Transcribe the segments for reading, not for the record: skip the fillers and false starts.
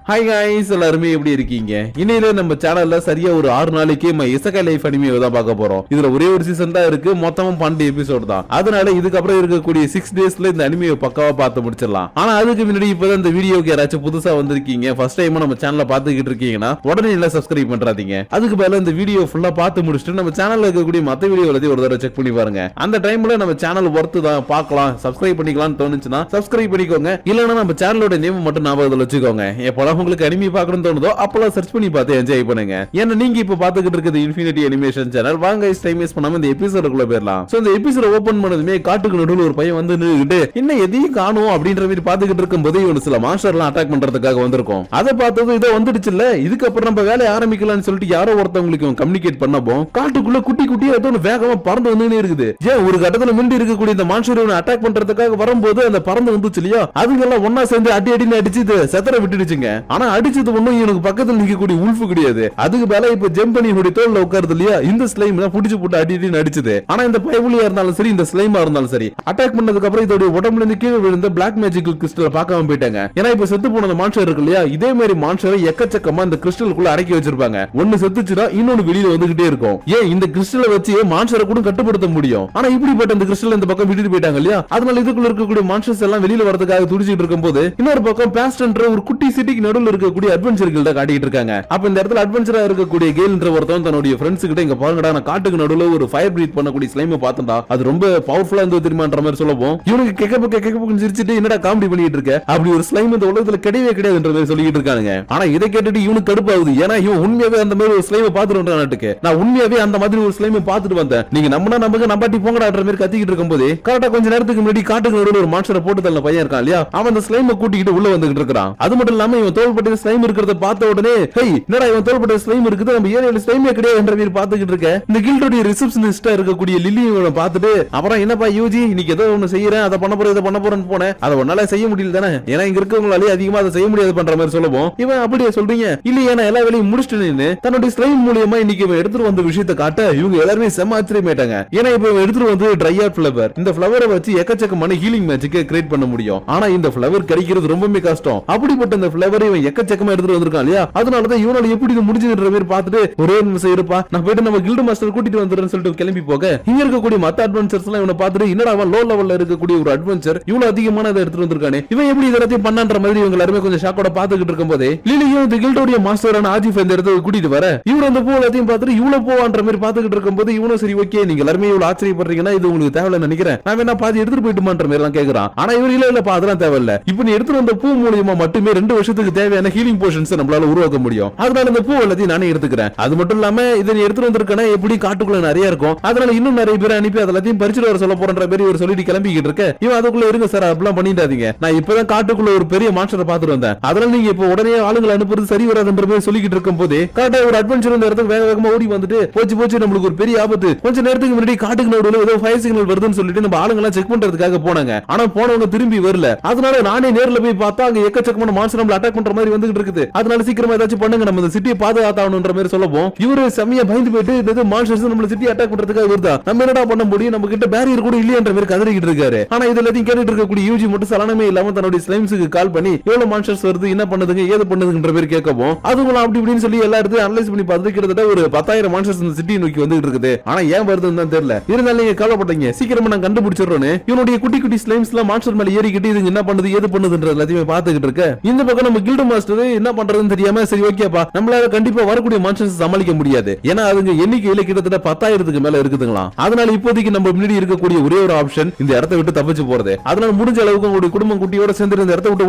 Hi guys எல்லாரும் எப்படி இருக்கீங்க? இன்னையில நம்ம சேனல்ல சரியா ஒரு 6 நாளைக்கு இசகை லைஃப் அனிமே தான் பார்க்க போறோம். இதுல ஒரே ஒரு சீசன் தான் இருக்கு, மொத்தமும் 12 எபிசோட் தான். அதனால இதுக்கு அப்புறம் இருக்கக்கூடிய 6 டேஸ்ல இந்த அனிமையை பக்காவா பார்த்து முடிச்சிடலாம். ஆனா அதுக்கு முன்னாடி இப்பதான் இந்த வீடியோக்கு யாராச்சும் புதுசா வந்திருக்கீங்க, ஃபர்ஸ்ட் டைம் நம்ம சேனலை பார்த்துக்கிட்டு இருக்கீங்கன்னா உடனே எல்லாம் சப்ஸ்கிரைப் பண்றாதீங்க. அதுக்கு பதிலா இந்த வீடியோ ஃபுல்லா பார்த்து முடிச்சுட்டு நம்ம சேனல்ல இருக்கக்கூடிய மத்த வீடியோ எல்லாத்தையும் ஒரு தடவை செக் பண்ணி பாருங்க. அந்த டைம்ல நம்ம சேனல் ஒர்த்து தான், பார்க்கலாம், சப்ஸ்கிரைப் பண்ணிக்கலாம்னு தோணுச்சுன்னா சப்ஸ்கிரைப் பண்ணிக்கோங்க. இல்லைன்னா நம்ம சேனலோட நேம் மட்டும் ஞாபகத்துல வச்சுக்கோங்க. எப்போலாம் உங்களுக்கு அனிமே பார்க்கணும்னு தோணுதோ அப்போலாம் சர்ச் பண்ணி பார்த்து என்ஜாய் பண்ணுங்க. ஏன்னா நீங்க இப்ப பார்த்துக்கிட்டு இருக்கிறது இன்ஃபினிட்டி அனிமேஷன் சேனல். வாங்க டைம் வேஸ்ட் பண்ணாம இந்த எபிசோடுக்குள்ள போயிடலாம். சோ இந்த எபிசோட ஓபன் பண்ணதுமே காட்டுக்கு நடுவுல ஒரு பையன் வந்து நின்னுட்டு என்ன எதையும் காணோம் அப்படின்ற மாதிரி பார்த்துக்கிட்டு இருக்கும்போது இவனு சில மாஸ்டர்லாம் அட்டாக் பண்றதுக்காக வந்திருக்கும். அதை பார்த்தது இதோ வந்துடுச்சுல்ல, இதுக்கப்புறம் நம்ம வேலையை ஆரம்பிக்கலாம்னு சொல்லிட்டு யாரோ ஒருத்தவங்களுக்கு கம்யூனிகேட் பண்ணப்போ காட்டுக்குள்ள குட்டி குட்டியா ஏதோ வேகமா பறந்து வந்துனே இருக்குது. ஏன் ஒரு கட்டத்துல மிண்டி இருக்கக்கூடிய இந்த மான்ஸ்டர் இவனை அட்டாக் பண்றதுக்காக வரும்போது அந்த பறந்து வந்துச்சு இல்லையா, அதுங்கெல்லாம் ஒன்னா சேர்ந்து அடி அடின்னு அடிச்சு செதற விட்டுடுச்சுங்க. ஆனா அடிச்சது ஒண்ணும் இவனுக்கு பக்கத்துல நிக்கக்கூடிய உல்ஃப் கிடையாது. அதுக்கு மேல இப்ப ஜம்ப் பண்ணி இவனுடைய தோல்ல உட்காருது இல்லையா, இந்த ஸ்லைம் தான் புடிச்சு போட்டு அடி அடின்னு அடிச்சது. ஆனா இந்த பயவுலியா இருந்தாலும் சரி, இந்த ஸ்லைமா இருந்தாலும் சரி, அட்டாக் பண்ணதுக்கு அப்புறம் இதோட உடம்புல இருந்து கீழே விழுந்த பிளாக் மேஜிக்கல் கிறிஸ்டல் பார்க்காம போயிட்டாங்க. ஏன்னா இப்ப செத்து போன மான்ஸ்டர் இருக்கு இல்லையா, இதே மாதிரி மான்ஸ்டரை எக்கச்சக்கமா இந்த கிறிஸ்டலுக்குள்ள அடக்கி வச்சிருப்பாங்க. ஒன்னு செத்துச்சுன்னா இன்னொன்னு வெளியில வந்துகிட்டே இருக்கும். ஏன் இந்த கிறிஸ்டலை வச்சு மான்ஸ்டரை கூட கட்டுப்படுத்த முடியும். ஆனா இப்படிப்பட்ட இந்த கிறிஸ்டல் இந்த பக்கம் விட்டுட்டு போயிட்டாங்க இல்லையா, அதனால இதுக்குள்ள இருக்கக்கூடிய மான்ஸ்டர்ஸ் எல்லாம் வெளியில வரதுக்காக துடிச்சிட்டு இருக்கும்போது இன்னொரு பக்கம் பாஸ்ட்ன்ற ஒரு குட்டி சிட்டிக்கு நடுவுல இருக்கக்கூடிய அட்வென்ச்சர் கில்ட காட்டிட்டு இருக்காங்க. அப்ப இந்த இடத்துல அட்வென்ச்சரா இருக்கக்கூடிய கேல்ன்ற ஒருத்தன் தன்னுடைய ஃப்ரெண்ட்ஸ் கிட்ட இங்க பாருங்கடா, நான் காட்டுக்கு நடுவுல ஒரு ஃபயர் பிரீத் பண்ணக்கூடிய ஸ்லைமை பார்த்தேன்டா, அது ரொம்ப பவர்ஃபுல்லா இருந்தது தெரியுமான்ற மாதிரி சொல்லவும் இவனுக்கு கேக்க சிரிச்சிட்டு என்னடா காமெடி பண்ணிட்டு இருக்க, அப்படி ஒரு ஸ்லைம் இந்த உலகத்துல கிடையவே கிடையாதுன்ற மாதிரி சொல்லிட்டு இருக்காங்க. ஆனா இதை கேட்டுட்டு இவனுக்கு கடுப்பாகுது. ஏன்னா இவன் உண்மையாவே அந்த மாதிரி ஒரு ஸ்லைமை பார்த்துட்டு நாட்டுக்கு நான் உண்மையாவே அந்த மாதிரி ஒரு ஸ்லைமை பார்த்துட்டு வந்தேன், நீங்க நம்பினா நமக்கு நம்பாட்டி போங்கடான்ற மாதிரி கத்திக்கிட்டு இருக்கும்போது கரெக்டா கொஞ்ச நேரத்துக்கு முன்னாடி காட்டுக்கு நடுவுல ஒரு மான்ஸ்டரை போட்டு தள்ள பையன் இருக்கான் இல்லையா, அவன் அந்த ஸ்லைமை கூட்டிக்கிட்டு உள்ள வந்துகிட்டு இருக்கான். அது மட்டும் இல்லாம இவன் தோள்பட்ட ஸ்லைம் இருக்கிறத பார்த்த உடனே ஹேய் என்னடா இவன் தோள்பட்ட ஸ்லைம் இருக்குது, நம்ம ஏரியால ஸ்லைமே கிடையாதுன்ற மாதிரி பார்த்துக்கிட்டு இருக்க. இந்த கில்டோட ரிசப்ஷனிஸ்டா இருக்கக்கூடிய லில்லி இவனை பார்த்துட்டு அப்புறம் என்னப்பா யூஜி இன்னைக்கு ஏதோ ஒன்னு செய்யறேன், அதை பண்ண போறேன், இதை பண்ண போறேன்னு போனேன், அதை ஒன்னால செய்ய முடியல தானே, ஏன்னா இங்க இருக்கவங்களாலே அதிகமா அதை செய்ய முடியாது பண்ற மாதிரி சொல்லவும் இவன் அப்படியே சொல்றீங்க இல்லையா, நான் எல்லா வேலையும் முடிச்சுட்டு தன்னுடைய ஸ்லைம் மூலியமா இன்னைக்கு இவன் எடுத்துட்டு வந்த விஷயத்தை காட்ட இவங்க எல்லாருமே செம்ம ஆச்சரியமாயிட்டாங்க. ஏன்னா இப்ப இவன் எடுத்துட்டு வந்து ட்ரை ஆர்ட் ஃபிளவர், இந்த ஃபிளவரை வச்சு எக்கச்சக்கமான ஹீலிங் மேஜிக்கை கிரியேட் பண்ண முடியும். ஆனா இந்த ஃபிளவர் கிடைக்கிறது ரொம்பவே கஷ்டம். அப்படிப்பட்ட இந்த ஃபிளவரை இவன் எக்கச்சக்கமா எடுத்துட்டு வந்திருக்கான் இல்லையா, அதனாலதான் இவனால எப்படி இது முடிஞ்சுன்ற மாதிரி பார்த்துட்டு ஒரே நிமிஷம் இருப்பா, நான் போயிட்டு நம்ம கில்டு மாஸ்டர் கூட்டிட்டு வந்துடுறேன்னு சொல்லிட்டு கிளம்பி போக இங்க இருக்கக்கூடிய மத்த அட்வென்ச்சர்ஸ் எல்லாம் இவனை பார்த்துட்டு என்னடா அவன் லோ லெவல்ல இருக்கக்கூடிய ஒரு அட்வென்ச்சர் இவ்வளவு அதிகமான அதை எடுத்துட்டு வந்திருக்கானே, இவன் எப்படி இதெல்லாத்தையும் பண்ணான்ற மாதிரி இவங்க எல்லாருமே கொஞ்சம் ஷாக்கோட பாத்துக்கிட்டு இருக்கும் போதே லிலியும் இந்த கில்டோடைய மாஸ்டரான ஆஜிஃப் இந்த இடத்துக்கு கூட்டிட்டு வர இவரு அந்த பூ எல்லாத்தையும் பார்த்துட்டு இவ்வளவு போவான்ற மாதிரி பாத்துக்கிட்டு இருக்கும் போது இவனும் சரி ஓகே நீங்க எல்லாருமே இவ்வளவு ஆச்சரியப்படுறீங்கன்னா இது உங்களுக்கு தேவையில்லை நினைக்கிறேன், நான் வேணா பாதி எடுத்துட்டு போயிட்டுமான்ற மாதிரி எல்லாம் கேக்குறான். ஆனா இவர் இல்ல அதெல்லாம் தேவையில்லை, இப்ப நீ எடுத்துட்டு வந்த பூ மூலியமா மட்டுமே 2 வருஷத்துக்கு தேவையான ஹீலிங் போஷன்ஸ் நம்மளால உருவாக்க முடியும், அதனால இந்த பூ எல்லாத்தையும் நானே எடுத்துக்கிறேன். அது மட்டும் இல்லாம இதை நீ எடுத்துட்டு வந்திருக்கேன்னா எப்படி காட்டுக்குள்ள நிறைய இருக்கும், அதனால இன்னும் நிறைய பேர் அனுப்பி அதெல்லாத்தையும் பறிச்சுட்டு வர சொல்ல போறன்ற மாதிரி ஒரு சொல்லிட்டு கிளம்பிக்கிட்டு இருக்க இவன் அதுக்குள்ள இருங்க சார் அப்படிலாம் பண்ணிட்டாதீங்க, நான் இப்பதான் காட்டுக்குள்ள ஒரு பெரிய மான்ஸ்டரை பார்த்துட்டு வந்தேன், அதனால நீங்க இப்ப உடனே ஆளுங்களை அனுப்புறது சரி வராதுன்ற மாதிரி சொல்லிக்கிட்டு இருக்கும் போது காட்டா ஒரு அட்வென்ச்சர் இந்த இடத்துக்கு வேக வேகமா ஓடி வந்துட்டு போச்சு நம்மளுக்கு ஒரு பெரிய ஆபத்து, கொஞ்ச நேரத்துக்கு முன்னாடி காட்டுக்கு நடுவுல ஏதோ ஃபயர் சிக்னல் வருதுன்னு சொல்லிட்டு நம்ம ஆளுங்க எல்லாம் செக் பண்றதுக்காக போனாங்க. ஆனா போனவங்க திரும்பி வரல, அதனால நானே நேர்ல போய் பார்த்தா அங்க எக்கச்சக்கமான மான்ஸ்டர் நம்மள அட்டாக் பண்ற மாதிரி வந்துகிட்டு இருக்குது, அதனால சீக்கிரமா ஏதாச்சும் பண்ணுங்க, நம்ம இந்த சிட்டியை பாதுகாத்தாவணும்ன்ற மாதிரி சொல்லவும் இவரு செம்மையா பயந்து போயிட்டு இந்த மான்ஸ்டர்ஸ் நம்மள சிட்டி அட்டாக் பண்றதுக்காக வருதா, நம்ம என்னடா பண்ண முடியும், நம்ம கிட்ட பேரியர் கூட இல்லையன்ற மாதிரி கதறிக்கிட்டு இருக்காரு. ஆனா இது எல்லாத்தையும் கேட்டுட்டு இருக்கக்கூடிய யூஜி மட்டும் சலனமே இல்லாம தன்னுடைய ஸ்லைம்ஸுக்கு கால் பண்ணி எவ்வளவு மான்ஸ்டர்ஸ் வருது, என்ன பண்ணுதுங்க, ஏது பண்ணுதுன்ற மாதிரி கேட்கவும் அதுங்களும் அப்படி இப்படின்னு சொல்லி எல்லா இடத்தையும் அனலைஸ் பண்ணி பார்த்து கிட்டத்தட்ட ஒரு 10,000 மான்ஸ்டர்ஸ் இந்த சிட்டி நோக்கி வந்துகிட்டு இருக்குது. ஆனா ஏன் வருதுன்னு தான் தெரியல, இருந்தாலும் நீங்க கவலைப்பட்டீங்க சீக்கிரமா நான் கண்டுபிடிச்சிடுறோன்னு இவனுடைய குட்டி குட்டி ஸ்லைம்ஸ் எல்லாம் மான்ஸ்டர் மேல ஏறிக்கிட்டு இது என்ன பண்ணுது ஏது பண்ணுதுன்ற எல்லாத்தையும் பார்த்துக்கிட்டு இருக்க. இந்த பக்கம் நம்ம கில்டு மாஸ்டர் என்ன பண்றதுன்னு தெரியாம சரி ஓகேப்பா நம்மளால கண்டிப்பா வரக்கூடிய மான்ஸ்டர்ஸ் சமாளிக்க முடியாது, ஏன்னா அதுங்க எண்ணிக்கையில கிட்டத்தட்ட 10,000க்கு மேல இருக்குதுங்களா, அதனால இப்போதைக்கு நம்ம முன்னாடி இருக்கக்கூடிய ஒரே ஒரு ஆப்ஷன் இந்த இடத்தை விட்டு தப்பிச்சு போறது, அதனால முடிஞ்ச அளவுக்கு உங்களுடைய குடும்பம் குட்டியோட சேர்ந்து இந்த இடத்தை விட்டு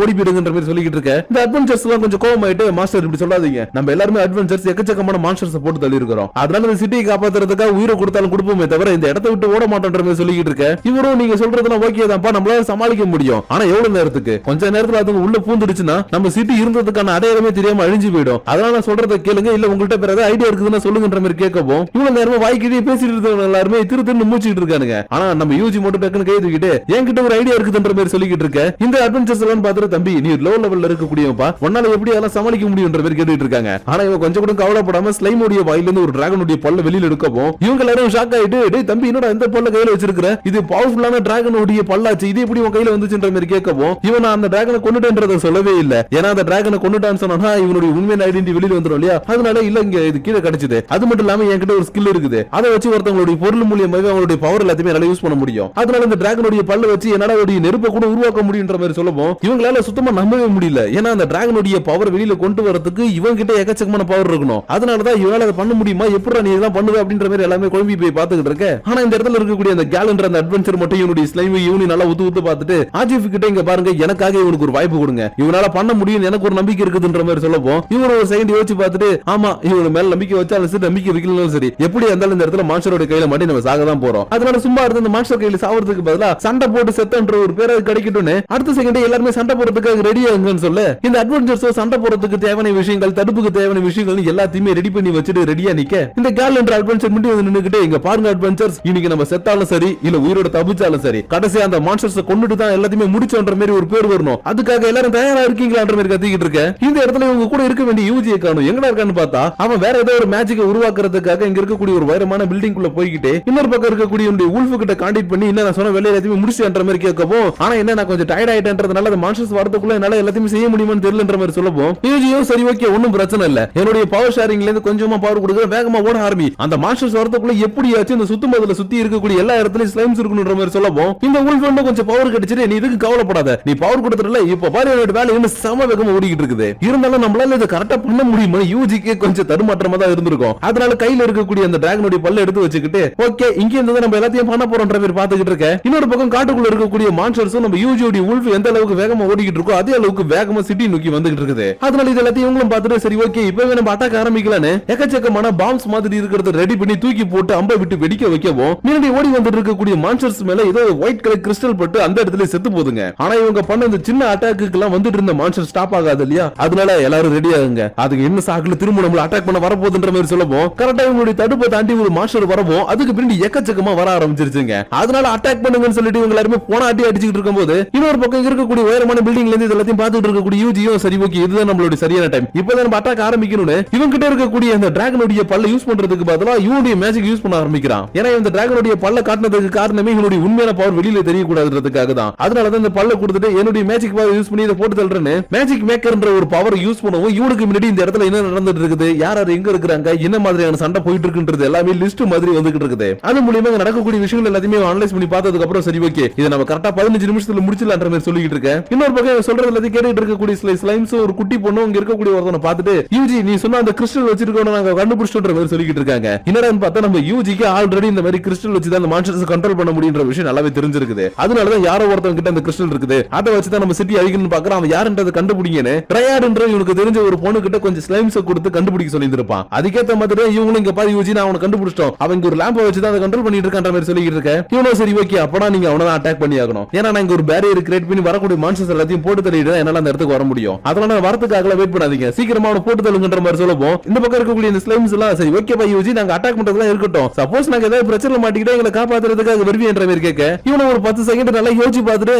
ஓடி போயிடுங்கன்ற மாதிரி சொல்லிக்கிட்டு இருக்க. இந்த அட்வென்ச்சர்ஸ் எல்லாம் கொஞ்சம் கோவமாயிட்டு மாஸ்டர் இப்படி சொல்லாதீங்க, நம்ம எல்லாருமே அட்வென்ச்சர்ஸ் எக்கச்சக்கமான மான்ஸ்டர்ஸ் போட்டு தள்ளி இருக்கிறோம், அதனால இந்த சிட்டியை காப்பாத்துறதுக்காக உயிரை கொடுத்தாலும் கொடுப்போமே தவிர இந்த இடத்தை விட்டு ஓட மாட்டோன்ற மாதிரி சொல்லிக்கிட்டு இருக்க. இவரும் நீங்க சொல்றதுலாம் ஓகே தான்ப்பா, நம்மளால சமாளிக்க முடியும், ஆனா எவ்வளவு நேரத்துக்கு, கொஞ்ச நேரத்துல அது உள்ள பூந்துடுச்சுன்னா நம்ம சிட்டி இருந்ததுக்கான அடையாளமே தெரியாம அழிஞ்சு போயிடும், அதனால சொல்றதை கேளுங்க, இல்ல உங்கள்கிட்ட வேற ஏதாவது ஐடியா இருக்குதுன்னா சொல்லுங்கன்ற மாதிரி கேட்கவும் இவ்வளவு நேரமா வாய்க்கிட்டே பேசிட்டு இருந்தவங்க எல்லாருமே திரு மூச்சிட்டு இருக்கானுங்க. ஆனா நம்ம யூஜி மட்டும் டக்குன்னு கை தூக்கிட்டு என்கிட்ட ஒரு ஐடியா இருக்குதுன்ற மாதிரி சொல்லிக்கிட்டு இருக்க. இந்த அட்வென்ச்சர்ஸ் எல்லாம் பார்த்துட்டு தம்பி நீ லோ லெவல்ல இருக்கக்கூடியப்பா உன்னால எப்படி அதெல்லாம் சமாளிக்க முடியும்ன்ற மாதிரி கேட்டுட்டு இருக்காங்க. ஆனா இவன் கொஞ்சம் கூட கவலைப்படாம ஸ்லைமோடைய வாயிலிருந்து ஒரு டிராகனுடைய பல்ல வெளியில எடுக்கவும் இவங்க எல்லாரும் ஷாக் ஆயிட்டு டேய் தம்பி என்னடா இந்த பல்ல கையில வச்சிருக்கிற, இது பவர்ஃபுல்லான டிராகனுடைய பல்லாச்சு, இது எப்படி உன் கையில வந்துச்சுன்ற மாதிரி கேட்கவும் இவன் அந்த டிராகனை கொன்னுட்டேன்றதை சொல்லவே இல்ல, ஏன்னா அந்த அந்த டிராகனை கொண்டுட்டான்னு சொன்னா இவனுடைய உண்மையான ஐடென்டிட்டி வெளியில வந்துரும் இல்லையா, அதனால இல்ல இங்க இது கீழே கிடைச்சது. அது மட்டும் இல்லாம என்கிட்ட ஒரு ஸ்கில் இருக்குது, அதை வச்சு ஒருத்தவங்களுடைய பொருள் மூலியமாவே அவங்களுடைய பவர் எல்லாத்தையுமே என்னால யூஸ் பண்ண முடியும். அதனால இந்த டிராகனுடைய பல்ல வச்சு என்னால ஒரு நெருப்பை கூட உருவாக்க முடியுன்ற மாதிரி சொல்லவும் இவங்களால சுத்தமா நம்பவே முடியல. ஏன்னா அந்த டிராகனுடைய பவர் வெளியில கொண்டு வரதுக்கு இவங்க கிட்ட எக்கச்சக்கமான பவர் இருக்கணும். அதனாலதான் இவனால அதை பண்ண முடியுமா, எப்படி நீ இதெல்லாம் பண்ணுவ அப்படின்ற மாதிரி எல்லாமே குழம்பி போய் பாத்துக்கிட்டு இருக்க. ஆனா இந்த இடத்துல இருக்கக்கூடிய அந்த கேலண்டர் அந்த அட்வென்ச்சர் மட்டும் இவனுடைய ஸ்லைம் இவனி நல்லா ஊத்து பார்த்துட்டு ஆஜிஃப் கிட்ட இங்க பாருங்க எனக்காக இவனுக்கு ஒரு வாய்ப்பு கொடுங்க, இவனால பண்ண முடியும் எனக்கு ஒரு நம்பிக்கை இருக்குதுன்ற மாதிரி சொல்லவும் இவன் ஒரு செகண்ட் யோசிச்சு பார்த்துட்டு ஆமா இவனு மேல நம்பிக்கை வச்சாலும் சரி நம்பிக்கை வைக்கலனாலும் சரி எப்படி இருந்தாலும் இந்த இடத்துல மான்ஸ்டரோட கையில மாட்டி நம்ம சாக தான் போறோம். அதனால சும்மா இருந்து இந்த மான்ஸ்டர் கையில சாவறதுக்கு பதிலா சண்டை போட்டு செத்தன்ற ஒரு பேரை கிடைக்கட்டும்னு அடுத்த செகண்ட் எல்லாருமே சண்டை போறதுக்காக ரெடி ஆகுங்கன்னு சொல்ல இந்த அட்வென்ச்சர்ஸ் சண்டை போறதுக்கு தேவையான விஷயங்கள் தடுப்புக்கு தேவையான விஷயங்கள் எல்லாத்தையுமே ரெடி பண்ணி வச்சுட்டு ரெடியா நிக்க இந்த கேலண்டர் அட்வென்ச்சர் மட்டும் வந்து நின்னுக்கிட்டு இங்க பாருங்க அட்வென்ச்சர்ஸ் இன்னைக்கு நம்ம செத்தாலும் சரி இல்ல உயிரோட தப்பிச்சாலும் சரி கடைசியா அந்த மான்ஸ்டர்ஸ் கொண்டுட்டு தான் எல்லாத்தையுமே முடிச்சோன்ற மாதிரி ஒரு பேர் வரணும், அதுக்காக எல்லாரும் தயாரா இருக்கீங்களான்ற மாதிரி கத்திக்கிட்டு இருக்க. இந்த இடத்துல இவங்க கூட இருக்க வேண்டிய யூஜியை காணும், எங்கடா இருக்கான்னு பார்த்தா அவன் வேற ஏதோ ஒரு மேஜிக்கை உருவாக்குறதுக்காக இங்க இருக்கக்கூடிய ஒரு வைரமான பில்டிங் குள்ள போய்கிட்டு இன்னொரு பக்கம் இருக்கக்கூடிய உல்ஃப் கிட்ட கான்டாக்ட் பண்ணி என்ன நான் சொன்ன வேலையை எல்லாத்தையுமே முடிச்சுன்ற மாதிரி கேட்கவும் ஆனா என்ன நான் கொஞ்சம் டயர்ட் ஆயிட்டேன்றதுனால அந்த மான்ஸ்டர்ஸ் வரதுக்குள்ள என்னால எல்லாத்தையுமே செய்ய முடியுமான்னு தெரியலன்ற மாதிரி சொல்லவும் யூஜியும் சரி ஓகே ஒன்னும் பிரச்சனை இல்ல, என்னுடைய பவர் ஷேரிங்ல இருந்து கொஞ்சமா பவர் கொடுக்குற வேகமா ஓட ஆரம்பி, அந்த மான்ஸ்டர்ஸ் வரதுக்குள்ள எப்படியாச்சும் இந்த சுத்துமதுல சுத்தி இருக்கக்கூடிய எல்லா இடத்துலயும் ஸ்லைம்ஸ் இருக்கணும்ன்ற மாதிரி சொல்லவும் இந்த உல்ஃப் கொஞ்சம் பவர் கிடைச்சிட்டு நீ இதுக்கு கவலைப்படாத, நீ பவர் கொடுத்துடல இப்ப பாரு என்னோட வேலை இன்னும் சம வேகமா ஓடிக்கிட்டு இருக்குது, இருந்தாலும் நம்மளால இதை கரெக்டா பண்ண முடியுமா யூஜிக்கு கொஞ்சம் தடுமாற்றமா தான் இருந்திருக்கும். அதனால கையில இருக்கக்கூடிய அந்த டிராகனுடைய பல்ல எடுத்து வச்சுக்கிட்டு ஓகே இங்க இருந்து நம்ம எல்லாத்தையும் பண்ண போறோம்ன்ற மாதிரி பாத்துக்கிட்டு இருக்க. இன்னொரு பக்கம் காட்டுக்குள்ள இருக்கக்கூடிய மான்ஸ்டர்ஸும் நம்ம யூஜியோட உல்ஃப் எந்த அளவுக்கு வேகமா ஓடிக்கிட்டு இருக்கோ அதே அளவுக்கு வேகமா சிட்டி நோக்கி வந்துகிட்டு இருக்குது. அதனால இது எல்லாத்தையும் இவங்களும் பார்த்துட்டு சரி ஓகே இப்பவே நம்ம அட்டாக் ஆரம்பிக்கலான்னு எக்கச்சக்கமான பாம்ஸ் மாதிரி இருக்கிறத ரெடி பண்ணி தூக்கி போட்டு அம்பை விட்டு வெடிக்க வைக்கவும் முன்னாடி ஓடி வந்துட்டு இருக்கக்கூடிய மான்ஸ்டர்ஸ் மேல ஏதோ ஒயிட் கலர் கிறிஸ்டல் பட்டு அந்த இடத்துல செத்து போதுங்க. ஆனா இவங்க பண்ண இந்த சின்ன அட்டாக்கு எல்லாம் வந்துட்டு இருந்த மான்ஸ்டர் ஸ்டாப் ஆகாது இல்லையா, அதனால எல்லாரும் ரெடி ஆகுங்க, அதுக்கு என்ன சாக்குல திரும்ப நம்மள அட்டாக் பண்ண வரப்போகுதுன்ற மாதிரி சொல்லவும் கரெக்டா இவங்களுடைய தடுப்பை தாண்டி ஒரு மாஸ்டர் வரவும் அதுக்கு பின்னாடி எக்கச்சக்கமா வர ஆரம்பிச்சிருச்சுங்க. அதனால அட்டாக் பண்ணுங்கன்னு சொல்லிட்டு இவங்க எல்லாருமே போன அடி அடிச்சுட்டு இருக்கும்போது இன்னொரு பக்கம் இருக்கக்கூடிய உயரமான பில்டிங்ல இருந்து எல்லாத்தையும் பார்த்துட்டு இருக்கக்கூடிய யூஜியும் சரி ஓகே இதுதான் நம்மளுடைய சரியான டைம் இப்பதான் நம்ம அட்டாக் ஆரம்பிக்கணும்னு இவங்க கிட்ட இருக்கக்கூடிய அந்த டிராகனுடைய பல்ல யூஸ் பண்றதுக்கு பதிலா இவனுடைய மேஜிக் யூஸ் பண்ண ஆரம்பிக்கிறான். ஏன்னா இந்த டிராகனுடைய பல்ல காட்டினதுக்கு காரணமே இவனுடைய உண்மையான பவர் வெளியில தெரியக்கூடாதுன்றதுக்காக தான். அதனாலதான் இந்த பல்ல கொடுத்துட்டு என்னுடைய மேஜிக் பவர் யூஸ் பண்ணி இதை போட்டு தள்ளுறேன்னு மேஜிக் மேக்கர்ன்ற ஒரு பவர் யூஸ் பண்ணவும் இவனுக்கு முன்னாடி இந்த இடத்துல என்ன நடந்துட்டு இருக்குது, யார் யார் எங்க இருக்கிறாங்க, என்ன மாதிரியான சண்டை போயிட்டு இருக்குன்றது எல்லாமே லிஸ்ட் மாதிரி வந்துகிட்டு இருக்குது. அது மூலமா நடக்கக்கூடிய விஷயங்கள் எல்லாத்தையுமே அனலைஸ் பண்ணி பார்த்ததுக்கு அப்புறம் சரி ஓகே இதை நம்ம கரெக்டா 15 நிமிஷத்துல முடிச்சலாம்ன்ற மாதிரி சொல்லிட்டு இருக்கேன். இன்னொரு பக்கம் சொல்றது எல்லாத்தையும் கேட்டுட்டு இருக்கக்கூடிய ஸ்லைம்ஸ் ஒரு குட்டி பொண்ணு இங்க இருக்கக்கூடிய ஒருத்தனை பார்த்துட்டு யூஜி நீ சொன்ன அந்த கிறிஸ்டல் வச்சிருக்கோம் நாங்க கண்டுபிடிச்சோன்ற மாதிரி சொல்லிட்டு இருக்காங்க. என்னடான்னு பார்த்தா நம்ம யூஜிக்கு ஆல்ரெடி இந்த மாதிரி கிறிஸ்டல் வச்சு தான் அந்த மான்ஸ்டர்ஸ் கண்ட்ரோல் பண்ண முடியுன்ற விஷயம் நல்லாவே தெரிஞ்சிருக்குது. அதனாலதான் யாரோ ஒருத்தவங்க கிட்ட அந்த கிறிஸ்டல் இருக்குது அதை வச்சுதான் நம்ம சிட்டி அழிக்கணும்னு பாக்குறோம், அவன் யாருன்றதை கண்டுபிடிங்கன்னு ட்ரையாடுன்ற இவனுக்கு தெரிஞ்ச ஒரு பொண்ணு கிட்ட கொஞ்சம் ஸ்லைம்ஸ் கொடுத்து கண்டுபிடிக்க சொல்லியிருப்பான். அதுக்கேற்ற மாதிரி இவங்களும் இங்க பாரு யூஜி நான் அவனை கண்டுபிடிச்சிட்டோம், அவங்க ஒரு லேம்பை வச்சு தான் அதை கண்ட்ரோல் பண்ணிட்டு இருக்கான்ற மாதிரி சொல்லிட்டு இருக்க. இவனும் சரி ஓகே அப்பனா நீங்க அவனை தான் அட்டாக் பண்ணி ஆகணும், ஏன்னா நான் இங்க ஒரு பேரியர் கிரியேட் பண்ணி வரக்கூடிய மான்ஸ்டர்ஸ் எல்லாத்தையும் போட்டு தள்ளிட்டு என்னால அந்த இடத்துக்கு வர முடியும், அதனால வரதுக்காக வெயிட் பண்ணாதீங்க சீக்கிரமா அவனை போட்டு தள்ளுங்கன்ற மாதிரி சொல்லவும் இந்த பக்கம் இருக்கக்கூடிய இந்த ஸ்லைம்ஸ் எல்லாம் சரி ஓகே பை யூஜி நாங்க அட்டாக் பண்றதுலாம் இருக்கட்டும், சப்போஸ் நாங்க ஏதாவது பிரச்சனை மாட்டிக்கிட்டா எங்களை காப்பாத்துறதுக்காக வருவீன்ற மாதிரி கேட்க இவனை ஒரு 10 செகண்ட் நல்லா யோசிச்சு பார்த்துட்டு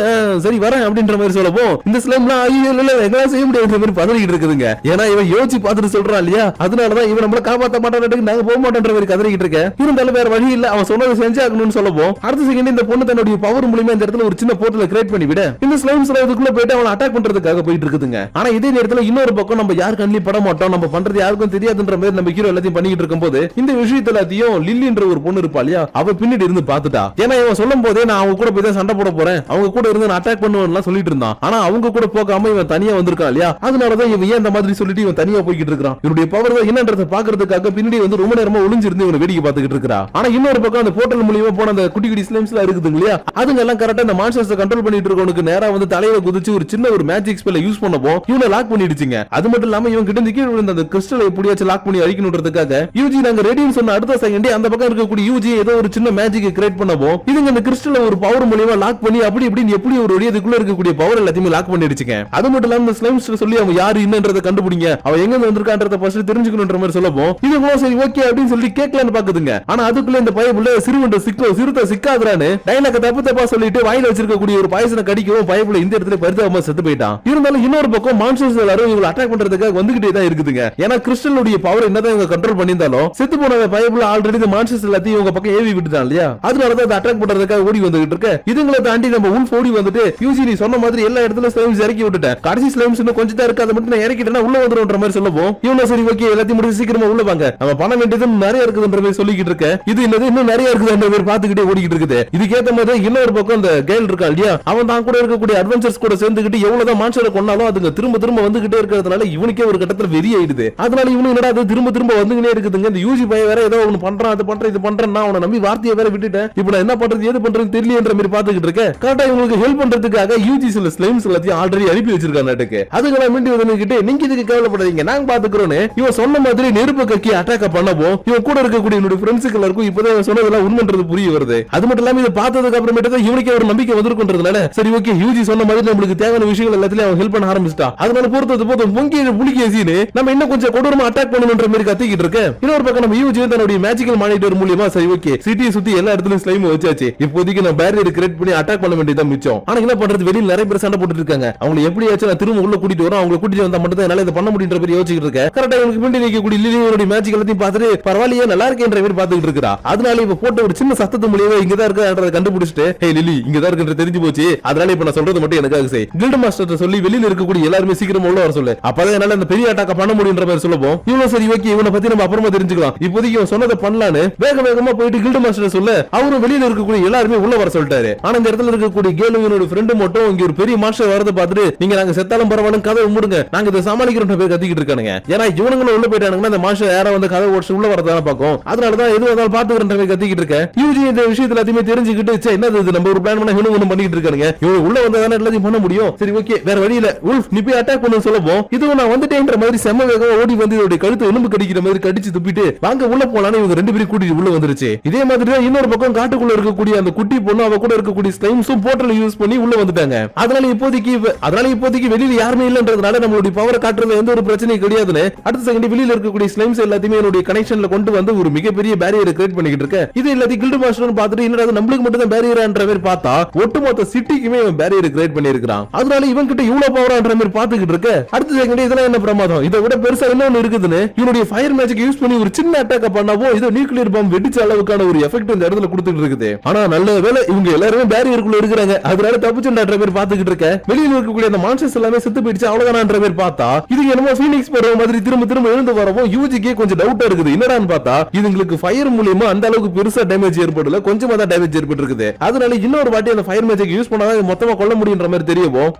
சரி வரேன் அப்படின்ற மாதிரி சொல்லவும் இந்த ஸ்லைம்லாம் ஐயோ இல்ல எங்களால செய்ய முடியாதுன்ற மாதிரி பதறிக்கிட்டு இருக்குதுங்க. ஏன்னா இவன் யோசிச்சு பார்த்துட்டு சொல்றான் இல்லையா, அதனாலதான் இவன் நம்மள காப்பாத்த மாட்டான் நாங்க போக மாட்டோன்ற மாதிரி கதறிக்கிட்டு இருக்க. இருந்தாலும் வேற வழி இல்ல அவன் சொன்னதை செஞ்சாகணும்னு சொல்லவும் அடுத்த செகண்ட் இந்த பொண்ணு தன்னுடைய பவர் மூலமா இந்த இடத்துல ஒரு சின்ன போர்ட்டலை கிரியேட் பண்ணி விட இந்த ஸ்லைம்ஸ் அதுக்குள்ள போயிட்டு அவன் அட்டாக் பண்றதுக்காக போயிட்டு இருக்குதுங்க. ஆனா இதே நேரத்துல இன்னொரு பக்கம் நம்ம யார் கண்ணிலையும் பட மாட்டோம், நம்ம பண்றது யாருக்கும் தெரியாதுன்ற மாதிரி நம்ம ஹீரோ எல்லாத்தையும் பண்ணிட்டு இருக்கும்போது இந்த விஷயத்துல எல்லாத்தையும் லில்லின்ற ஒரு பொண்ணு இருப்பா இல்லையா அவ பின்னாடி இருந்து பாத்துட்டா. ஏன்னா இவன் சொல்லும் போதே நான் அவங்க கூட போய் தான் சண்டை போட போறேன், அவங்க கூட இருந்து நான் அட்டாக் பண்ணுவேன் சொல்லிட்டு இருந்தான். ஆனா அவங்க கூட போகாம இவன் தனியா வந்திருக்கான் இல்லையா, அதனாலதான் இவன் ஏன் இந்த மாதிரி சொல்லிட்டு இவன் தனியா போய்கிட்டு இருக்கான். இவனுடைய பவர் என்னன்றதை பாக்குறதுக்காக பின்னாடி வந்து ரொம்ப நேரமா ஒளிஞ்சிருந்து இவனை வேடிக்கை பார்த்துக்கிட்டு இருக்கா. ஆனா இன்னொரு பக்கம் அந்த போர்ட்டல் மூலியமா போன அந்த குட்டி குட்டி ஸ்லைம்ஸ் எல்லாம் இருக்குது இல்லையா, அதுங்க எல்லாம் கரெக்டா இந்த மான்ஸ்டர்ஸ் கண்ட்ரோல் பண்ணிட்டு இருக்கவனுக்கு நேரா வந்து தலையில குதிச்சு ஒரு சின்ன ஒரு மேஜிக் ஸ்பெல்ல யூஸ் பண்ணப்போ இவனை லாக் பண்ணிடுச்சுங்க. அது மட்டும் இல்லாம இவன் கிட்ட கீழ விழுந்த அந்த கிறிஸ்டலை எப்படியாச்சும் லாக் பண்ணி அழிக்கணும்ன்றதுக்காக யூஜி நாங்க ரெடின்னு சொன்ன அடுத்த செகண்ட் அந்த பக்கம் இருக்கக்கூடிய யூஜி ஏதோ ஒரு சின்ன மேஜிக் கிரியேட் பண்ணப்போ இதுங்க அந்த கிறிஸ்டலை ஒரு பவர் மூலியமா லாக் பண்ணி அப்படி இப்படின்னு எப்படி ஒரு இதுக்குள்ள இருக்கக்கூடிய பவர் எல்லாத்தையுமே லாக் பண்ணிடுச்சுங்க. அது மட்டும் இல்லாம இந்த ஸ்லைம்ஸ் சொல்லி அவன் யாரு என்னன்றதை கண்டுபிடிங்க, அவன் எங்க வந்திருக்கான்றத ஃபர்ஸ்ட் தெரிஞ்சுக்கணும்ன்ற மாதிரி சொல்லப்போ இதுங்களும் சரி ஓகே அப்படின்னு சொல்லி கேட்கலான்னு பாக்குதுங்க. ஆனா அதுக்குள்ள இந்த பயப்புல சிறுவண்ட சிறுத்தை சிக்காதுறான்னு டைலாக தப்பா சொல்லிட்டு வாயில வச்சிருக்கக்கூடிய ஒரு பாயசனை கடிக்கவும் பயப்புல இந்த இடத்துல பரிதாபமா செத்து போயிட்டான். இருந்தாலும் இன்னொரு பக்கம் மான்ஸ்டர்ஸ் எல்லாரும் இவங்களை அட்டாக் பண்றதுக்காக வந்துகிட்டே தான் இருக்குதுங்க. ஏன்னா கிறிஸ்டலுடைய பவர் என்னதான் இவங்க கண்ட்ரோல் பண்ணியிருந்தாலும் செத்து போன பயப்புல ஆல்ரெடி இந்த மான்ஸ்டர்ஸ் எல்லாத்தையும் இவங்க பக்கம் ஏவி விட்டுட்டான் இல்லையா, அதனாலதான் அதை அட்டாக் பண்றதுக்காக ஓடி வந்துகிட்டு இருக்க. இதுங்களை தாண்டி நம்ம உல்ஃப் ஓடி வந்துட்டு யூசி நீ சொன்ன மாதிரி எல்லா இடத்துல ஸ்லைம்ஸ் இறக்கி விட்டுட்டேன், கடைசி ஸ்லைம்ஸ் ஸ்லைம்ஸ் இன்னும் கொஞ்சம் தான் இருக்கு, அதை மட்டும் நான் இறக்கிட்டேன்னா உள்ள வந்துருன்ற மாதிரி சொல்லவும் இவனும் சரி ஓகே எல்லாத்தையும் முடிச்சு சீக்கிரமா உள்ள வாங்க, நம்ம பண்ண வேண்டியது நிறைய இருக்குதுன்ற மாதிரி சொல்லிக்கிட்டு இருக்க. இது என்னது இன்னும் நிறைய இருக்குதுன்ற மாதிரி பாத்துக்கிட்டே ஓடிக்கிட்டு இருக்குது. இதுக்கேத்த மாதிரி இன்னொரு பக்கம் இந்த கேல் இருக்கா இல்லையா, அவன் தான் கூட இருக்கக்கூடிய அட்வென்ச்சர்ஸ் கூட சேர்ந்துக்கிட்டு எவ்வளவுதான் மான்ஸ்டரை கொண்டாலும் அதுங்க திரும்ப திரும்ப வந்துகிட்டே இருக்கிறதுனால இவனுக்கே ஒரு கட்டத்துல வெறி ஆயிடுது. அதனால இவனு என்னடா அது திரும்ப திரும்ப வந்துகிட்டே இருக்குதுங்க, இந்த யூஜி பையன் வேற ஏதோ ஒன்னு பண்றான், அது பண்றேன் இது பண்றேன், அவனை நம்பி வார்த்தையை வேற விட்டுட்டேன், இப்ப நான் என்ன பண்றது ஏது பண்றது தெரியலன்ற மாதிரி பாத்துக்கிட்டு இருக்கேன். கரெக்டா இவங்களுக்கு ஹெல்ப் பண்றதுக்காக யூஜி சில ஸ்லைம்ஸ் எல்லாத்தையும் ஆல்ரெடி அனுப்பி வச்சிருக்காங்க நாட்டுக்கு. அதுக்கெல்லாம் மீண்டி வந்துகிட்டு நீங்க இதுக்கு கவலைப்படாதீங்க நாங்க பாத்துக்கிறோன்னு இவன் சொன்ன மாதிரி நெருப்பு கக்கி அட்டாக் பண்ணவும் இவன் கூட இருக்கக்கூடிய என்னுடைய ஃப்ரெண்ட்ஸுக்கு எல்லாருக்கும் இப்பதான் சொன்னதெல்லாம் உண்மைன்றது புரிய வருது. அது மட்டும் இல்லாம இதை பார்த்ததுக்கு அப்புறமேட்டு தான் இவனுக்கே ஒரு நம்பிக்கை வந்திருக்குன்றதுனால சரி ஓகே யூஜி சொன்ன மாதிரி நம்மளுக்கு தேவையான விஷயங்கள் எல்லாத்தையும் அவன் ஹெல்ப் பண்ண ஆரம்பிச்சிட்டா. அதனால பொறுத்தது போதும் பொங்கி புளிக்க சீனு நம்ம இன்னும் கொஞ்சம் கொடூரமா அட்டாக் பண்ணணும்ன்ற மாதிரி கத்திக்கிட்டு இருக்க. இன்னொரு பக்கம் நம்ம யூஜி தன்னுடைய மேஜிக்கல் மானிட்டர் மூலமா சரி ஓகே சிட்டியை சுத்தி எல்லா இடத்துலயும் ஸ்லைம் வச்சாச்சு, இப்போதைக்கு நான் பேரியர் கிரியேட் பண்ணி அட்டாக் பண்ண வேண்டியதான் மிச்சம். ஆனா என்ன பண்றது, வெளியில நிறைய பேர் சண்டை போட்டுட்டு இருக்காங்க, அவங்க எப்படியாச்சும் நான் திரும்ப உள்ள கூட்டிட்டு வரோம், அவங்க கூட்டிட்டு வந்தா மட்டும் தான் என்னால இதை பண்ண முடியுன்ற மாதிரி யோசிச்சுட்டு இருக்கேன். கரெக்டா இவனுக்கு பின்னாடி நிக்கக்கூடிய லிலியோட மேஜிக் எல்லாத்தையும் பார்த்துட்டு பரவாயில்லையே நல்லா இருக்கேன்ற மாதிரி பாத்துக்கிட்டு இருக்கா. அதனால இப்ப போட்ட ஒரு சின்ன சத்தத்து மூலியமா இங்கதான் இருக்கிறத கண்டுபிடிச்சிட்டு ஹே லிலி இங்கதான் இருக்குன்ற தெரிஞ்சு போச்சு, அதனால இப்ப நான் சொல்றது மட்டும் எனக்காக செய், கில்ட் மாஸ்டர் சொல்லி வெளியில இருக்கக்கூடிய எல்லாருமே சீக்கிரம் உள்ள வர சொல்லு, அப்பதான் என்னால அந்த பெரிய அட்டாக்க பண்ண முடியுன்ற மாதிரி சொல்லவும் இவனும் சரி ஓகே இவனை பத்தி நம்ம அப்புறமா தெரிஞ்சுக்கலாம், இப்போதைக்கு இவன் சொன்னதை பண்ணலான்னு வேக வேகமா போயிட்டு கில்ட் மாஸ்டர் சொல்ல அவரும் வெளியில இருக்கக்கூடிய எல்லாருமே உள்ள வர சொல்லிட்டாரு. ஆனா இந்த இடத்துல இருக்கக்கூடிய கேலும் இவனோட ஃப்ரெண்டு மட்டும் இங்க ஒரு பெரிய மாஸ்டர் வரதை பார்த்துட்டு நீங்க நாங்க செத்தாலும் பரவாயில்ல கதை மூடுங்க நாங்க இதை சமாளிக்கிறோம் பேர் கத்திக்கிட்டு இருக்கானுங்க. ஏன்னா இவனுங்களும் உள்ள போயிட்டானுங்கன்னா அந்த மாஸ்டர் யாரா வந்து கதை ஓடிச்சு உள்ள வரதான பாக்கும், அதனாலதான் எது வந்தாலும் பாத்துக்கிறேன் பேர் கத்திக்கிட்டு இருக்க. யூஜி இந்த விஷயத்துல எல்லாத்தையுமே தெரிஞ்சுக்கிட்டு என்னது நம்ம ஒரு பிளான் பண்ண இவனும் ஒண்ணு பண்ணிட்டு இருக்கானுங்க, இவன் உள்ள வந்தாதானே எல்லாத்தையும் பண்ண முடியும், சரி ஓகே வேற வழியில உல்ஃப் நீ போய் அட்டாக் பண்ணு சொல்லவும் இதுவும் நான் வந்துட்டேன்ற மாதிரி செம்ம வேகமா ஓடி வந்து இதோட கழுத்து எலும்பு கடிக்கிற மாதிரி கடிச்சு துப்பிட்டு வாங்க உள்ள போலான்னு இவங்க ரெண்டு பேரும் கூட்டிட்டு உள்ள வந்துருச்சு. இதே மாதிரி தான் இன்னொரு பக்கம் காட்டுக்குள்ள இருக்கக்கூடிய அந்த குட்டி பொண்ணு அவ கூட இருக்கக்கூடிய ஸ்லைம்ஸும் போர்ட்டல் யூஸ் பண்ணி உள்ள வந்துட்டாங்க. அதனால இப்போதைக்கு வெளியில யாருமே இல்லன்றதுனால நம்மளுடைய பவரை காட்டுறதுல எந்த ஒரு பிரச்சனையும் கிடையாதுன்னு அடுத்த செகண்ட் வெளியில இருக்கக்கூடிய ஸ்லைம்ஸ் எல்லாத்தையுமே என்னுடைய கனெக்ஷன்ல கொண்டு வந்து ஒரு மிகப்பெரிய பேரியரை கிரியேட் பண்ணிக்கிட்டு இருக்க. இது எல்லாத்தையும் கில்ட் மாஸ்டர் பார்த்துட்டு என்னடா நம்மளுக்கு மட்டும் தான் பேரியர்ன்ற மாதிரி பார்த்தா ஒட்டுமொத்த சிட்டிக்குமே இவன் பேரியரை கிரியேட் பண்ணியிருக்கான். அதனால இவன் கிட்ட இவ்வளவு பவர்ன்ற மாதிரி பாத்துக்கிட்டு இருக்க. அடுத்த செகண்ட் இதெல்லாம் என்ன பிரமாதம், இதை விட பெருசா இன்னொன்னு இருக்குதுன்னு இவனுடைய ஃபயர் மேஜிக் யூஸ் பண்ணி ஒரு சின்ன அட்டாக் பண்ணவோ இது நியூக்ளியர் பாம் வெடிச்ச அளவுக்கான ஒரு எஃபெக்ட் இந்த இடத்துல கொடுத்துட்டு இருக்குது. ஆனா நல்ல வேளை இவங்க எல்லாரும் பேரியருக்குள்ள இருக்கிறாங்க, அதனால தப்பிச்சுன்ற பேர் பாத்துக்கிட்டு இருக்க. வெளியில இருக்கக்கூடிய அந்த மான்ஸ்டர்ஸ் எல்லாமே செத்து போயிடுச்சு அவ்வளவுதான்ற பேர் பார்த்தா இது என்னமோ ஃபீனிக்ஸ் படுற மாதிரி திரும்ப திரும்ப எழுந்து வரவும் யூஜிக்கே கொஞ்சம் டவுட்டா இருக்குது. என்னடான்னு பார்த்தா இதுங்களுக்கு ஃபயர் மூலமா அந்த அளவுக்கு பெருசா டேமேஜ் ஏற்படல, கொஞ்சமா தான் டேமேஜ் ஏற்பட்டு இருக்குது. அதனால இன்னொரு வாட்டி அந்த ஃபயர் மேஜிக் யூஸ் பண்ணாதான் மொத்தமா கொல்ல முடியுன்ற மாதிரி தெரியவும்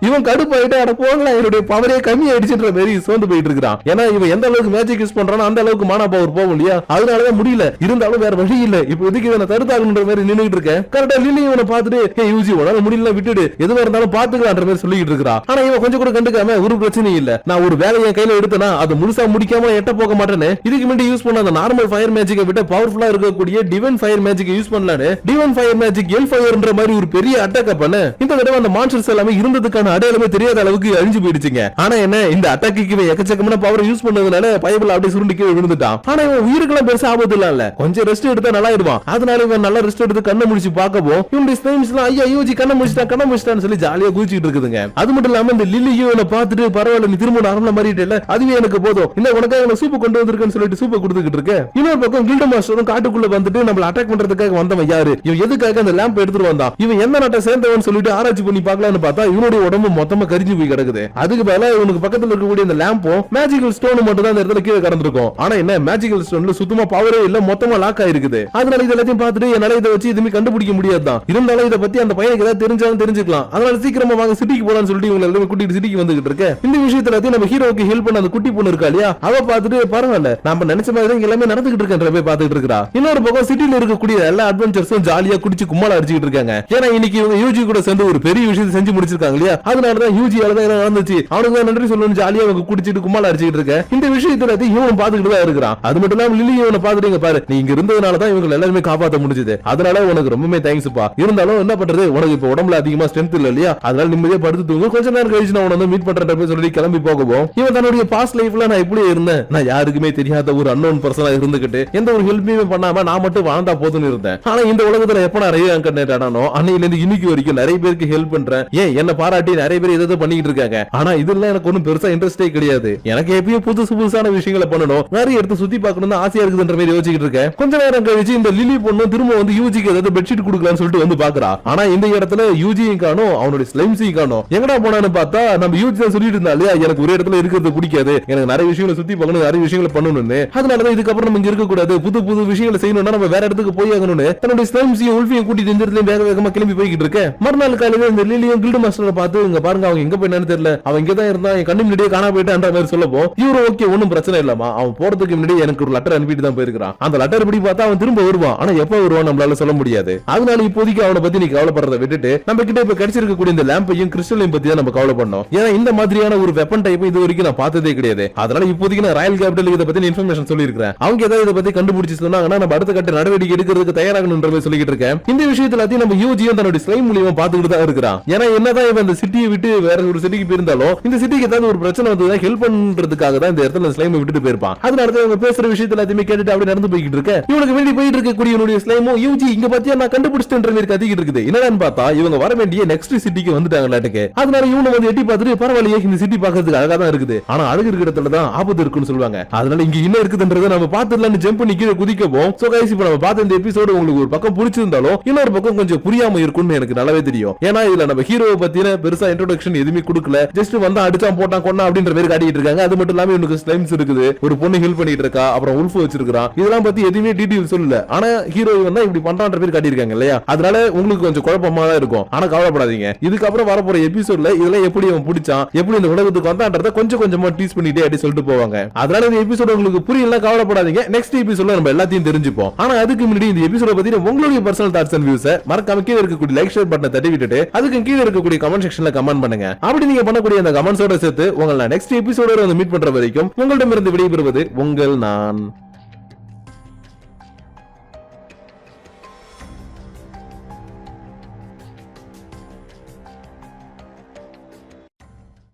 இவன் கடுப்பாயிட்டு அட போகலாம் என்னுடைய பவரே கம்மி ஆயிடுச்சுன்ற மாதிரி சோர்ந்து போயிட்டு இருக்கான். ஏன்னா இவன் எந்த அளவுக்கு மேஜிக் யூஸ் பண்றானோ அந்த அளவுக்கு மானா பவர் போகும் இல்லையா, அதனாலதான் முடியல. இருந்தாலும் வேற வழி இல்ல, இப்போ இதுக்கு இவனை தடுத்தாகணுன்ற மாதிரி நின்னுட்டு இருக்கேன். கரெக்டா லில்லி இவனை பார்த்துட்டு ஹே யூஜி உனால முடியல விட்டுடு எதுவா இருந்தாலும் பாத்துக்கலான்ற மாதிரி சொல்லிட்டு இருக்கா. ஆனா இவன் கொஞ்சம் கூட கண்டுக்காம ஒரு பிரச்சனையும் இல்ல, நான் ஒரு வேலையை கையில எடுத்தனா அதை முழுசா முடிக்காம எட்ட போக மாட்டேன்னு இதுக்கு முன்னாடி யூஸ் பண்ண அந்த நார்மல் ஃபயர் மேஜிக்கை விட பவர்ஃபுல்லா இருக்கக்கூடிய டிவைன் ஃபயர் மேஜிக் யூஸ் பண்ணலான்னு டிவைன் ஃபயர் மேஜிக் எல் ஃபயர்ன்ற மாதிரி ஒரு பெரிய அட்டாக் பண்ண இந்த தடவை அந்த மான்ஸ்டர்ஸ் எல்லாமே இருந்ததுக்கான அடையாளமே தெரியாத அளவுக்கு அழிஞ்சு போயிடுச்சுங்க. ஆனா என்ன இந்த அட்டாக்கு எக்கச்சக்கமான பவர் யூஸ் பண்ணதுனால பயபுல அப்படியே சுருண்டிக்கே விழுந்துட்டான். ஆனா இவன் உயிருக்கெல்லாம் பெருசா ஆபத்து இல்ல, கொஞ்சம் ரெஸ்ட் எடுத்தா நல்லா இருவான். அதனால இவன் நல்லா ரெஸ்ட் எடுத்து கண்ணை முடிச்சு பார்க்கவும் இவனுடைய ஸ்லைம்ஸ் எல்லாம் ஐயா யூஜி கண்ணை முடிச்சிட்டான்னு சொல்லி ஜாலியா குதிச்சிட்டு இருக்குதுங்க. அது மட்டும் இல்லாம இந்த லில்லியும் இவனை பார்த்துட்டு பரவாயில்ல நீ திரும்ப நார்மலா மாறிட்டல அதுவே எனக்கு போதும், இல்ல உனக்காக எனக்கு சூப்பு கொண்டு வந்திருக்கேன்னு சொல்லிட்டு சூப்பை கொடுத்துக்கிட்டு இருக்க. இன்னொரு பக்கம் கில்ட் மாஸ்டரும் காட்டுக்குள்ள வந்துட்டு நம்மள அட்டாக் பண்றதுக்காக வந்தவன் யாரு, இவன் எதுக்காக அந்த லேம்ப் எடுத்துட்டு வந்தான், இவன் எந்த நாட்டை சேர்ந்தவன் சொல்லிட்டு ஆராய்ச்சி பண்ணி பார்க்கலாம்னு பார்த்தா இவனுடைய உடம்பு மொத்தமா கரிஞ்சு போய் கிடக்குது. அதுக்கு பதிலா இவனுக்கு பக்கத்துல இருக்கக்கூடிய அந்த லேம்பும் மேஜிக்கல் ஸ்டோன் மட்டும் தான் இந்த இடத்துல கீழே கடந்திருக்கும். ஆனா என்ன மேஜிக்கல் ஸ்டோன்ல சுத்தமா பவரே இல்ல, மொத்தமா லாக் ஆயிருக்குது. அதனால இது எல்லாத்தையும் பார்த்துட்டு என்னால இதை வச்சு எதுவுமே கண்டுபிடிக்க முடியாதுதான். இருந்தாலும் இதை பத்தி அந்த பையனுக்கு ஏதாவது தெரிஞ்சாலும் தெரிஞ்சுக்கலாம். அதனால சீக்கிரமா வாங்க சிட்டிக்கு போலான்னு சொல்லிட்டு இவங்க எல்லாரும் கூட்டிட்டு சிட்டிக்கு வந்துகிட்டு இருக்க. இந்த விஷயத்துல நம்ம ஹீரோக்கு ஹெல்ப் பண்ண அந்த குட்டி பொண்ணு இருக்கா இல்லையா, அவ பார்த்துட்டு பரவாயில்ல நம்ம நினைச்ச மாதிரி எல்லாமே நடந்துகிட்டு இருக்கன்ற போய் பார்த்துட்டு இருக்கா. இன்னொரு பக்கம் சிட்டில இருக்கக்கூடிய எல்லா அட்வென்ச்சர்ஸும் ஜாலியா குடிச்சு கும்மாள அடிச்சுட்டு இருக்காங்க. ஏன்னா இன்னைக்கு இவங்க யூஜி கூட சேர்ந்து ஒரு பெரிய விஷயத்தை செஞ்சு முடிச்சிருக்காங்க இல்லையா, அதனாலதான் யூஜி தான் நடந்துச்சு அவனுக்கு நன்றி சொல்லணும் ஜாலியா அவங்க குடிச்சிட்டு கும்மாள அடிச்சுட்டு இருக்க. இந்த விஷயத்துல இவன் பார்த்துக்கிட்டு தான் இருக்கிறான். அது மட்டும் இல்லாம லில்லி இவனை பார்த்துட்டு பாரு நீ இங்க இருந்ததுனாலதான் இவங்க எல்லாருமே காப்பாற்ற முடிஞ்சது, அதனால உனக்கு ரொம்பவே தேங்க்ஸ் பா. இருந்தாலும் என்ன பண்றது உனக்கு இப்ப உடம்புல அதிகமா ஸ்ட்ரென்த் இல்ல இல்லையா, அதனால நிம்மதியா படுத்து தூங்க, கொஞ்ச நேரம் கழிச்சு நான் உன்னை மீட் பண்றேன் சொல்லி கிளம்பி போகவும் இவன் தன்னுடைய பாஸ்ட் லைஃப்ல நான் இப்படியே இருந்தேன், நான் யாருக்குமே தெரியாத ஒரு அன்னோன் பர்சனா இருந்துகிட்டு எந்த ஒரு ஹெல்ப்புமே பண்ணாம நான் மட்டும் வாழ்ந்தா போதுன்னு இருந்தேன். ஆனா இந்த உலகத்துல எப்ப நான் அன்னையில இருந்து இன்னைக்கு வரைக்கும் நிறைய பேருக்கு ஹெல்ப் பண்றேன், ஏன் என்ன பாராட்டி நிறைய பேர் இதை பண்ணிட்டு இருக்காங்க. ஆனா இதெல்லாம் எனக்கு ஒன்னும் பெருசா இன்ட்ரெஸ்டே கிடையாது, எனக்கு எப்பயும் புதுசான விஷயங்களை பண்ணணும் நிறைய எடுத்து சுத்தி பார்க்கணும்னு ஆசையா இருக்குதுன்ற மாதிரி யோசிச்சுட்டு இருக்கேன். கொஞ்ச நேரம் கழிச்சு இந்த லிலி பொண்ணு திரும்ப வந்து யூஜிக்கு ஏதாவது பெட்ஷீட் கொடுக்கலாம்னு சொல்லிட்டு வந்து பாக்குறா. ஆனா இந்த இடத்துல யூஜியும் காணும் அவனுடைய ஸ்லைம்ஸையும் காணும். எங்கடா போனான்னு பார்த்தா நம்ம யூஜி தான் சொல்லிட்டு இருந்தாலே எனக்கு ஒரே இடத்துல இருக்கிறது பிடிக்காது, எனக்கு நிறைய விஷயங்களை சுத்தி பார்க்கணும், நிறைய விஷயங்களை பண்ணணும்னு. அதனாலதான் இதுக்கப்புறம் நம்ம இங்க இருக்க கூடாது, புது புது விஷயங்களை செய்யணும்னா நம்ம வேற இடத்துக்கு போய் ஆகணும்னு தன்னுடைய ஸ்லைம்ஸையும் உல்ஃபையும் கூட்டிட்டு இந்த இடத்துல வேக வேகமா கிளம்பி போய்கிட்டு இருக்கேன். மறுநாள் காலையில இந்த லிலியும் கில்டு மாஸ்டரை பார்த்து இங்க பாருங்க அவங்க எங்க போயினான்னு தெரியல, அவன் இங்கதான் இருந்தா, என் கண்ணு முன்னாடியே காணா போயிட்டான்ற மாதிரி சொல்லப்போ இவரு ஓகே ஒன்னும் பிரச்சனை இல்லாமா, அவன் போறதுக்கு முன்னாடி எனக்கு ஒரு லெட்டர் அனுப்பிட்டு தான் போயிருக்கான், அந்த லெட்டர் படி பார்த்தா அவன் திரும்ப வருவான், ஆனா எப்ப வருவான் நம்மளால சொல்ல முடியாது. அதனால இப்போதைக்கு அவனை பத்தி நீ கவலைப்படுறதை விட்டுட்டு நம்ம கிட்ட இப்ப கிடைச்சிருக்கக்கூடிய இந்த லேம்பையும் கிறிஸ்டலையும் பத்தி தான் நம்ம கவலை பண்ணோம். ஏன்னா இந்த மாதிரியான ஒரு வெப்பன் டைப் இது வரைக்கும் நான் பார்த்ததே கிடையாது. அதனால இப்போதைக்கு நான் ராயல் கேபிட்டல் இதை பத்தி இன்ஃபர்மேஷன் சொல்லியிருக்கேன். அவங்க ஏதாவது இதை பத்தி கண்டுபிடிச்சு சொன்னாங்கன்னா நம்ம அடுத்த கட்ட நடவடிக்கை எடுக்கிறதுக்கு தயாராகணுன்ற மாதிரி சொல்லிட்டு இருக்கேன். இந்த விஷயத்துல நம்ம யூஜியும் தன்னுடைய ஸ்லைம் மூலியமா பாத்துக்கிட்டு தான் இருக்கிறான். ஏன்னா என்னதான் இவன் இந்த சிட்டியை விட்டு வேற ஒரு சிட்டிக்கு போயிருந்தாலும் இந்த சிட்டிக்கு ஏதாவது ஒரு பிரச்சனை வந்து ஹெல்ப் பண்றதுக்காக தான் இந்த இடத்துல ஸ்லைம் விட்டுட்டு போயிருப்பான். அதனால அவங்க பேசுற விஷயத்துல எல்லாத்தையுமே கேட்டுட்டு அப்படி நடந்து போய்கிட்டு இருக்க இவனுக்கு வேண்டி போயிட்டு இருக்கக்கூடிய இவனுடைய ஸ்லைமும் யூஜி இங்க பத்தியா நான் கண்டுபிடிச்சிட்டேன்ற மாதிரி கத்திக்கிட்டு இருக்குது. என்னன்னு பார்த்தா இவங்க வர வேண்டிய நெக்ஸ்ட் சிட்டிக்கு வந்துட்டாங்க. அதனால இவனை வந்து எட்டி பார்த்துட்டு பரவாயில்லையே இந்த சிட்டி பார்க்கிறதுக்கு அழகா தான் இருக்குது, ஆனா அழகு இருக்கிற இடத்துல தான் ஆபத்து இருக்குன்னு சொல்லுவாங்க. அதனால இங்க என்ன இருக்குதுன்றதை நம்ம பார்த்துடலாம்னு ஜம்ப் பண்ணி கீழே குதிக்கவும் சோ கைஸ் இப்போ நம்ம பார்த்த இந்த எபிசோடு உங்களுக்கு ஒரு பக்கம் பிடிச்சிருந்தாலும் இன்னொரு பக்கம் கொஞ்சம் புரியாம இருக்கும்னு எனக்கு நல்லாவே தெரியும். ஏன்னா இதுல நம்ம ஹீரோவை பத்தின பெருசா இன்ட்ரோடக்ஷன் எதுவுமே கொடுக்கல, ஜஸ்ட் வந்தா அடிச்சான் போட்டான் கொண்டா அப்படின்ற மாதிரி காட்டிட்டு இருக்காங்க. அது மட்டும் இல்லாம இவனுக்கு ஸ்லைம்ஸ் இருக்குது, ஒரு பொண்ணு ஹெல்ப் பண்ணிட்டு இருக்கா, அப்புறம் உல்ஃப் வச்சிருக்கான், இதெல்லாம் பத்தி எதுவுமே டீடைல் சொல்லல. ஆனா ஹீரோ வந்து இப்படி பண்றான்ற பேர் காட்டியிருக்காங்க இல்லையா, அதனால உங்களுக்கு கொஞ்சம் குழப்பமா தான் இருக்கும். ஆனா கவலைப்படாதீங்க, இதுக்கப்புறம் வரப்போற எபிசோட்ல இதெல்லாம் எப்படி அவன் பிடிச்சான், எப்படி இந்த உலகத்துக்கு வந்தான்றத கொஞ்சம் கொஞ்சமா டீஸ் பண்ணிட்டே அப்படி சொல்லிட்டு போவாங்க. அதனால இந்த எபிசோட் உங்களுக்கு புரியல கவலைப்படாதீங்க, நெக்ஸ்ட் எபிசோட்ல நம்ம எல்லாத்தையும் தெரிஞ்சுப்போம். ஆனா அதுக்கு முன்னாடி இந்த எபிசோட பத்தி உங்களுடைய பர்சனல் தாட்ஸ் அண்ட் வியூஸ் மறக்காம கீழ இருக்கக்கூடிய லைக் ஷேர் பட்டனை தட்டி விட்டுட்டு அதுக்கு கீழ இருக்கக்கூடிய கமெண்ட் செக்ஷன்ல கமெண்ட் பண்ணுங்க. அப்படி நீங்க பண்ணக்கூடிய அந்த கமெண்ட்ஸோட சேர்த்து உங்களை நெக்ஸ்ட் எபிசோட வந்து மீட் பண்ற வரைக்கும் உங்களிடமிருந்து விடைபெறுவது உங்கள் நான்.